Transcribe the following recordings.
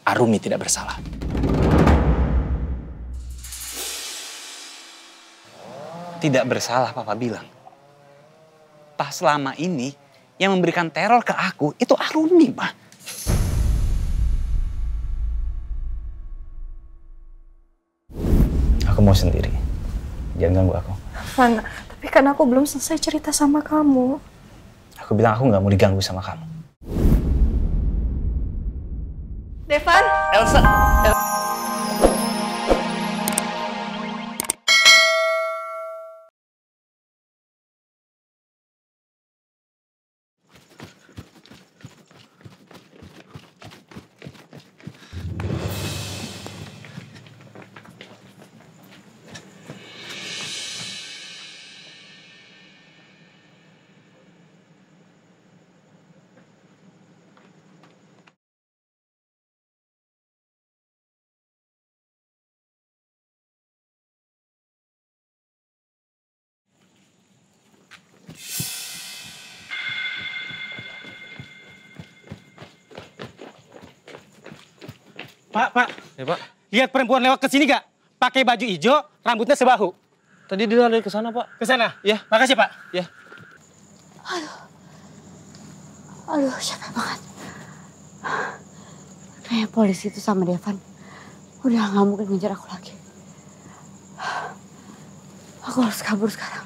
Arumi tidak bersalah. Tidak bersalah, Papa bilang. Pas selama ini yang memberikan teror ke aku itu Arumi, Ma. Aku mau sendiri. Jangan ganggu aku. Van, tapi kan aku belum selesai cerita sama kamu. Aku bilang aku nggak mau diganggu sama kamu. Devan? Elsa. Pak. Ya, Pak. Lihat perempuan lewat ke sini gak? Pakai baju hijau, rambutnya sebahu. Tadi dia lari ke sana, Pak. Ke sana? Ya. Makasih, Pak. Ya. Aduh, capek banget. Kayak polisi itu sama Devan udah gak mungkin ngejar aku lagi. Aku harus kabur sekarang.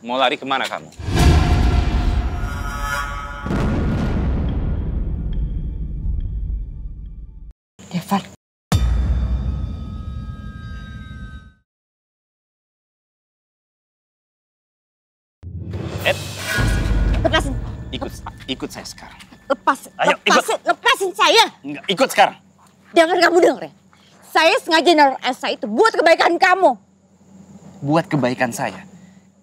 Mau lari kemana kamu? Devan. Lepasin. Ikut saya sekarang. Ayo, lepasin saya. Enggak, ikut sekarang. Devan, kamu denger ya? Saya sengaja naruh Elsa itu buat kebaikan kamu. Buat kebaikan saya?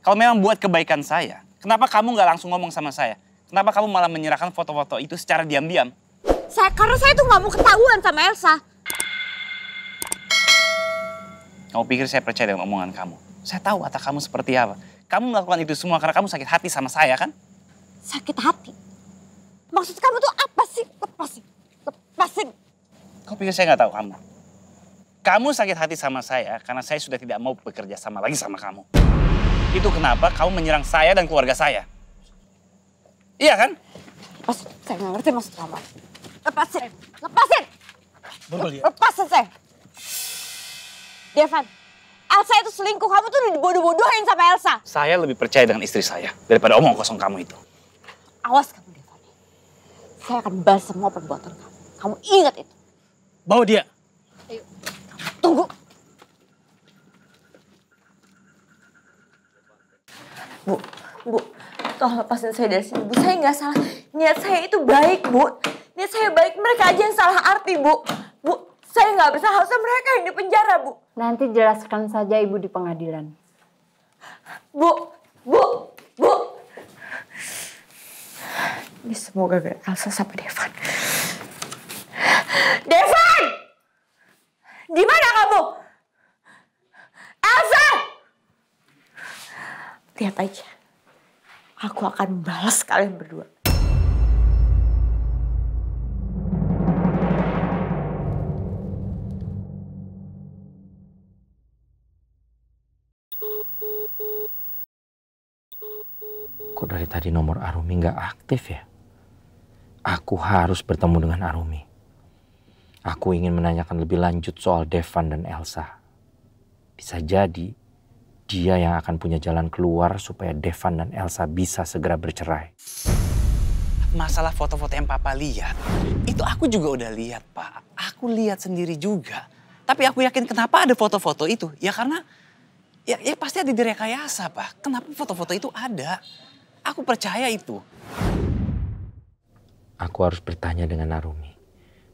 Kalau memang buat kebaikan saya, kenapa kamu nggak langsung ngomong sama saya? Kenapa kamu malah menyerahkan foto-foto itu secara diam-diam? Karena saya tuh nggak mau ketahuan sama Elsa. Kamu pikir saya percaya dengan omongan kamu? Saya tahu watak kamu seperti apa. Kamu melakukan itu semua karena kamu sakit hati sama saya, kan? Sakit hati? Maksud kamu tuh apa sih? Lepasin. Kau pikir saya nggak tahu kamu? Kamu sakit hati sama saya karena saya sudah tidak mau bekerja sama lagi sama kamu. Itu kenapa kamu menyerang saya dan keluarga saya. Iya kan? Lepasin, saya nggak ngerti maksud kamu. Lepasin. Borgol dia. Lepasin saya. Devan, Elsa itu selingkuh. Kamu tuh udah dibodoh-bodohin sama Elsa. Saya lebih percaya dengan istri saya daripada omong kosong kamu itu. Awas kamu, Devan. Saya akan balas semua perbuatan kamu. Kamu ingat itu. Bawa dia. Ayo, tunggu. Bu, tolong lepasin saya dari sini, Bu. Saya nggak salah. Niat saya itu baik, Bu. Niat saya baik, mereka aja yang salah arti, Bu. Bu, saya nggak bersalah, harusnya mereka yang dipenjara, Bu. Nanti jelaskan saja Ibu di pengadilan. Bu. Ini semua gara-gara Elsa sama Devan. Devan! Di mana kamu? Elsa! Lihat aja. Aku akan balas kalian berdua. Kok dari tadi nomor Arumi nggak aktif ya? Aku harus bertemu dengan Arumi. Aku ingin menanyakan lebih lanjut soal Devan dan Elsa. Bisa jadi dia yang akan punya jalan keluar supaya Devan dan Elsa bisa segera bercerai. Masalah foto-foto yang Papa lihat, itu aku juga udah lihat, Pak. Aku lihat sendiri juga. Tapi aku yakin kenapa ada foto-foto itu? Ya karena ya pasti ada direkayasa, Pak. Kenapa foto-foto itu ada? Aku percaya itu. Aku harus bertanya dengan Arumi.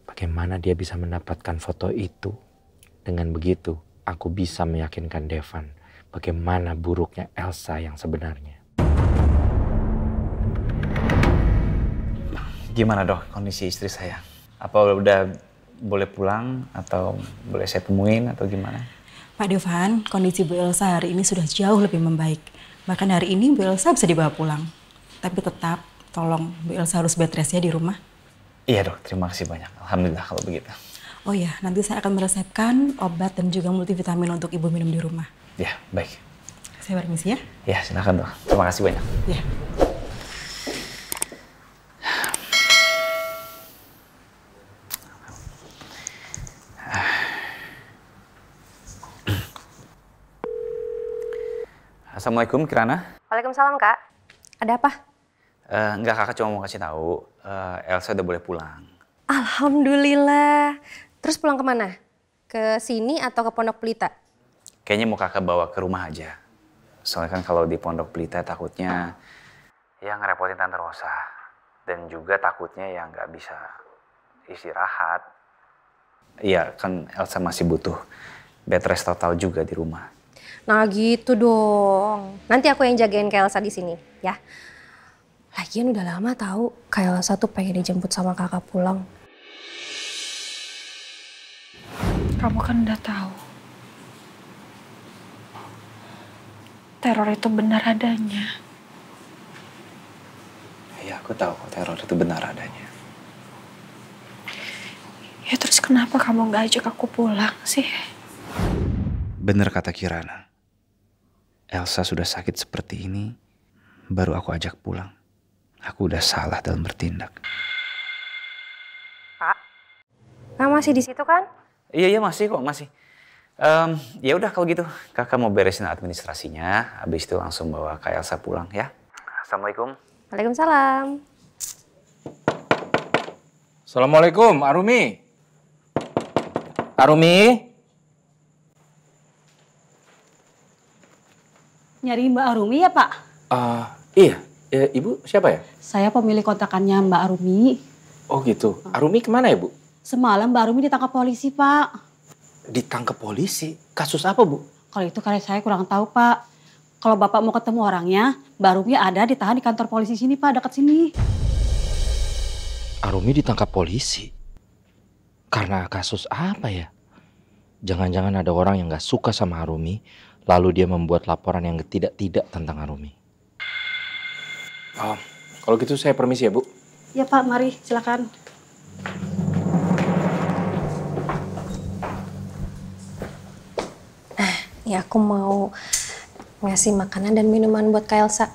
Bagaimana dia bisa mendapatkan foto itu? Dengan begitu, aku bisa meyakinkan Devan bagaimana buruknya Elsa yang sebenarnya. Gimana, Dok, kondisi istri saya? Apa udah boleh pulang atau boleh saya temuin atau gimana? Pak Devan, kondisi Bu Elsa hari ini sudah jauh lebih membaik. Bahkan hari ini Bu Elsa bisa dibawa pulang. Tapi tetap tolong Bu Elsa harus bed rest ya di rumah. Iya dok, terima kasih banyak. Alhamdulillah kalau begitu. Oh ya, nanti saya akan meresepkan obat dan juga multivitamin untuk ibu minum di rumah. Ya, baik. Saya permisi ya. Ya, silakan dok. Terima kasih banyak. Ya. Assalamualaikum Kirana. Waalaikumsalam Kak. Ada apa? Enggak, kakak cuma mau kasih tahu Elsa udah boleh pulang. Alhamdulillah. Terus pulang kemana? Ke sini atau ke Pondok Pelita? Kayaknya mau kakak bawa ke rumah aja. Soalnya kan kalau di Pondok Pelita takutnya ya ngerepotin Tante Rosa. Dan juga takutnya ya nggak bisa istirahat. Iya kan Elsa masih butuh bed rest total juga di rumah. Nah gitu dong. Nanti aku yang jagain Kak Elsa di sini ya. Lagian udah lama tahu Kak Elsa tuh pengen dijemput sama kakak pulang. Kamu kan udah tahu. Teror itu benar adanya. Iya, aku tahu teror itu benar adanya. Ya terus kenapa kamu gak ajak aku pulang sih? Bener kata Kirana. Elsa sudah sakit seperti ini, baru aku ajak pulang. Aku udah salah dalam bertindak. Kak, Kak masih di situ kan? Iya masih kok masih. Ya udah kalau gitu kakak mau beresin administrasinya, habis itu langsung bawa Kak Elsa pulang ya. Assalamualaikum. Waalaikumsalam. Assalamualaikum, Arumi. Arumi? Nyari Mbak Arumi ya Pak? Iya. Ibu siapa ya? Saya pemilik kontrakannya Mbak Arumi. Oh gitu. Arumi kemana ya Bu? Semalam Mbak Arumi ditangkap polisi Pak. Ditangkap polisi? Kasus apa Bu? Kalau itu karena saya kurang tahu Pak. Kalau Bapak mau ketemu orangnya, Mbak Arumi ada ditahan di kantor polisi sini Pak, dekat sini. Arumi ditangkap polisi? Karena kasus apa ya? Jangan-jangan ada orang yang gak suka sama Arumi, lalu dia membuat laporan yang tidak-tidak tentang Arumi. Kalau gitu saya permisi ya Bu. Ya Pak, mari silakan. Ya aku mau ngasih makanan dan minuman buat Kak Elsa.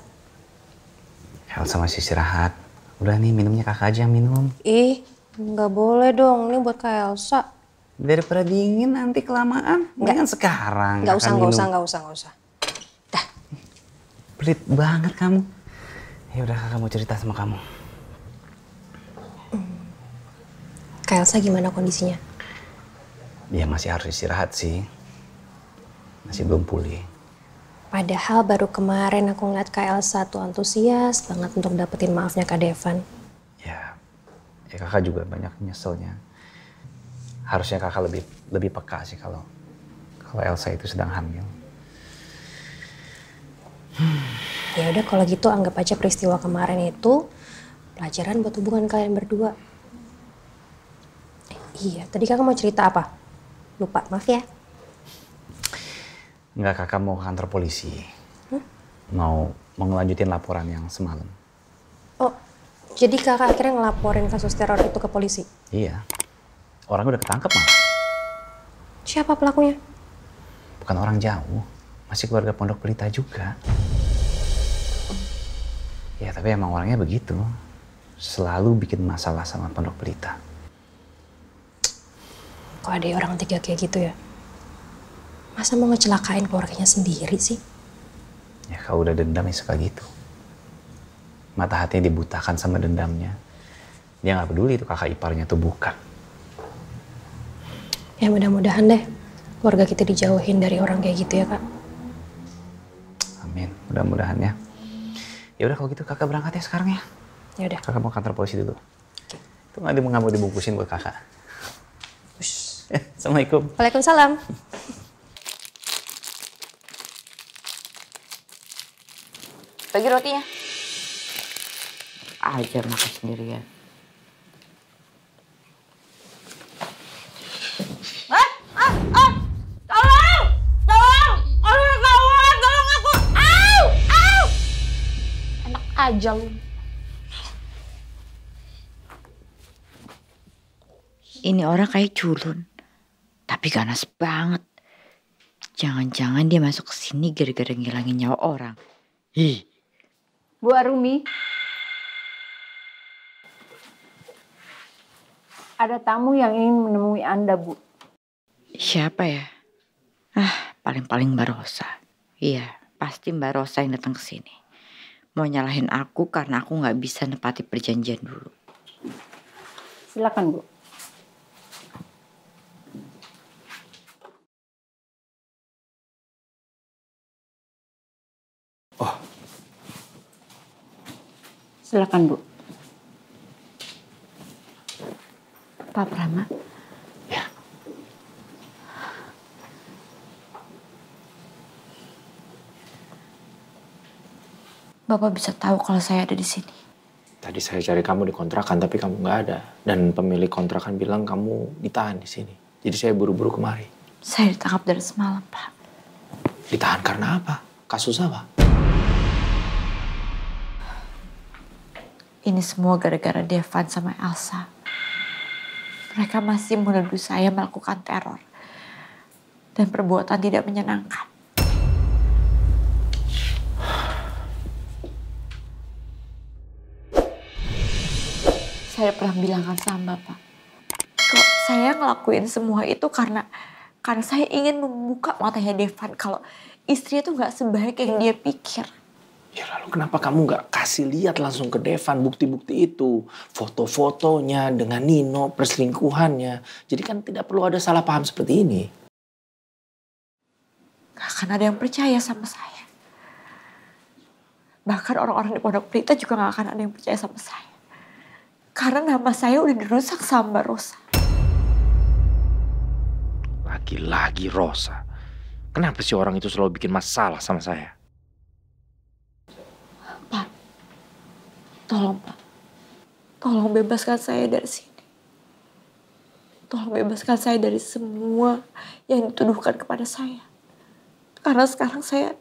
Elsa masih istirahat. Udah nih minumnya kakak aja yang minum. Ih, nggak boleh dong. Ini buat Kak Elsa. Daripada dingin nanti kelamaan. Enggak sekarang. Nggak usah. Dah. Pelit banget kamu. Ya udah kakak mau cerita sama kamu. Kak Elsa gimana kondisinya? Dia masih harus istirahat sih. Masih belum pulih. Padahal baru kemarin aku ngeliat Kak Elsa tuh antusias banget untuk dapetin maafnya Kak Devan. Ya kakak juga banyak nyeselnya. Harusnya kakak lebih peka sih kalau Elsa itu sedang hamil. Ya udah kalau gitu anggap aja peristiwa kemarin itu pelajaran buat hubungan kalian berdua. Iya, tadi kakak mau cerita apa? Lupa, maaf ya. Enggak, kakak mau ke kantor polisi. Mau ngelanjutin laporan yang semalam. Oh, jadi kakak akhirnya ngelaporin kasus teror itu ke polisi? Iya. Orang udah ketangkep malah. Siapa pelakunya? Bukan orang jauh. Masih keluarga Pondok Pelita juga. Ya tapi emang orangnya begitu. Selalu bikin masalah sama Pondok Pelita. Kok ada orang tiga kayak gitu ya? Masa mau ngecelakain keluarganya sendiri sih? Ya kalau udah dendam ya suka gitu. Mata hatinya dibutakan sama dendamnya. Dia gak peduli tuh kakak iparnya tuh bukan. Ya mudah-mudahan deh keluarga kita dijauhin dari orang kayak gitu ya Kak. Amin, mudah-mudahan ya. Ya udah kalau gitu kakak berangkat ya sekarang ya. Ya udah. Kakak mau kantor polisi dulu. Itu nggak mau dibungkusin buat kakak. Assalamualaikum. Waalaikumsalam. Bagi rotinya. Aja makan sendirian. Aja lu. Ini orang kayak culun, tapi ganas banget. Jangan-jangan dia masuk ke sini gara-gara ngilangin nyawa orang. Ih. Bu Arumi. Ada tamu yang ingin menemui Anda, Bu. Siapa ya? Paling-paling Mbak Rosa. Iya, pasti Mbak Rosa yang datang ke sini. Mau nyalahin aku karena aku nggak bisa nepati perjanjian dulu. Silakan, Bu. Oh. Silakan, Bu. Pak Prama. Ya. Bapak bisa tahu kalau saya ada di sini. Tadi saya cari kamu di kontrakan tapi kamu nggak ada. Dan pemilik kontrakan bilang kamu ditahan di sini. Jadi saya buru-buru kemari. Saya ditangkap dari semalam, Pak. Ditahan karena apa? Kasus apa? Ini semua gara-gara Devan sama Elsa. Mereka masih menuduh saya melakukan teror dan perbuatan tidak menyenangkan. Saya pernah bilangkan sama Bapak, kok saya ngelakuin semua itu karena saya ingin membuka matanya Devan kalau istrinya tuh nggak sebaik yang dia pikir. Ya lalu kenapa kamu nggak kasih lihat langsung ke Devan bukti-bukti itu. Foto-fotonya dengan Nino, perselingkuhannya. Jadi kan tidak perlu ada salah paham seperti ini. Gak akan ada yang percaya sama saya. Bahkan orang-orang di Pondok Pelita juga gak akan ada yang percaya sama saya. Karena nama saya udah dirusak sama Mbak Rosa. Lagi-lagi Rosa. Kenapa sih orang itu selalu bikin masalah sama saya? Pak, tolong Pak. Tolong bebaskan saya dari sini. Tolong bebaskan saya dari semua yang dituduhkan kepada saya. Karena sekarang saya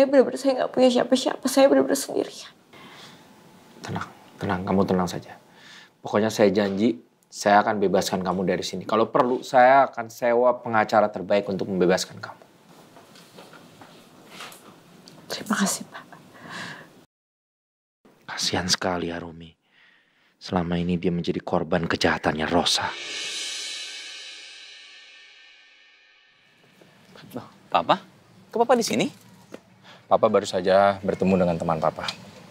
benar-benar saya nggak punya siapa-siapa. Saya benar-benar sendirian. Tenang, kamu tenang saja. Pokoknya saya janji, saya akan bebaskan kamu dari sini. Kalau perlu, saya akan sewa pengacara terbaik untuk membebaskan kamu. Terima kasih, Pak. Kasihan sekali Arumi. Selama ini dia menjadi korban kejahatannya Rosa. Loh, Papa? Kok Papa di sini? Papa baru saja bertemu dengan teman Papa.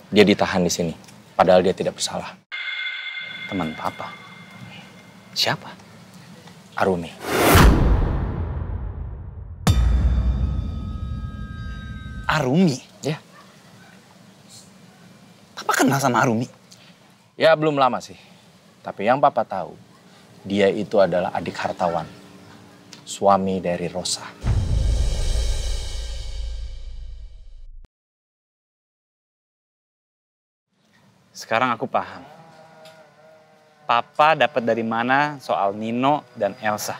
Dia ditahan di sini, padahal dia tidak bersalah. Teman Papa? Siapa? Arumi. Arumi? Ya. Papa kenal sama Arumi? Ya belum lama sih. Tapi yang Papa tahu, dia itu adalah adik hartawan. Suami dari Rosa. Sekarang aku paham. Papa dapat dari mana soal Nino dan Elsa?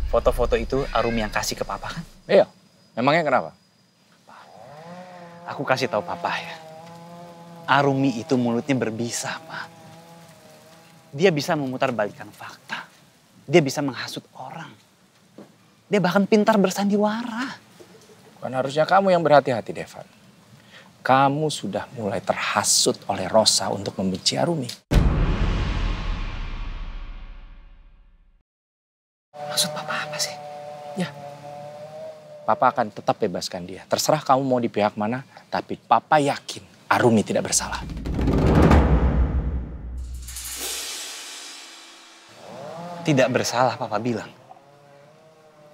Foto-foto itu Arumi yang kasih ke Papa kan? Iya, memangnya kenapa? Aku kasih tahu Papa ya. Arumi itu mulutnya berbisa, Pak. Dia bisa memutarbalikkan fakta. Dia bisa menghasut orang. Dia bahkan pintar bersandiwara. Bukan harusnya kamu yang berhati-hati, Devan. Kamu sudah mulai terhasut oleh Rosa untuk membenci Arumi. Maksud Papa apa sih? Ya, Papa akan tetap bebaskan dia. Terserah kamu mau di pihak mana, tapi Papa yakin Arumi tidak bersalah. Tidak bersalah Papa bilang.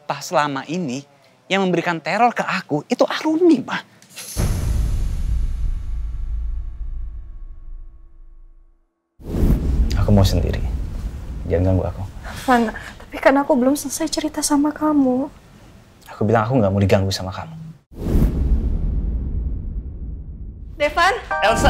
Pas selama ini yang memberikan teror ke aku itu Arumi, Pak. Aku mau sendiri. Jangan ganggu aku. Van, tapi kan aku belum selesai cerita sama kamu. Aku bilang aku nggak mau diganggu sama kamu. Devan? Elsa.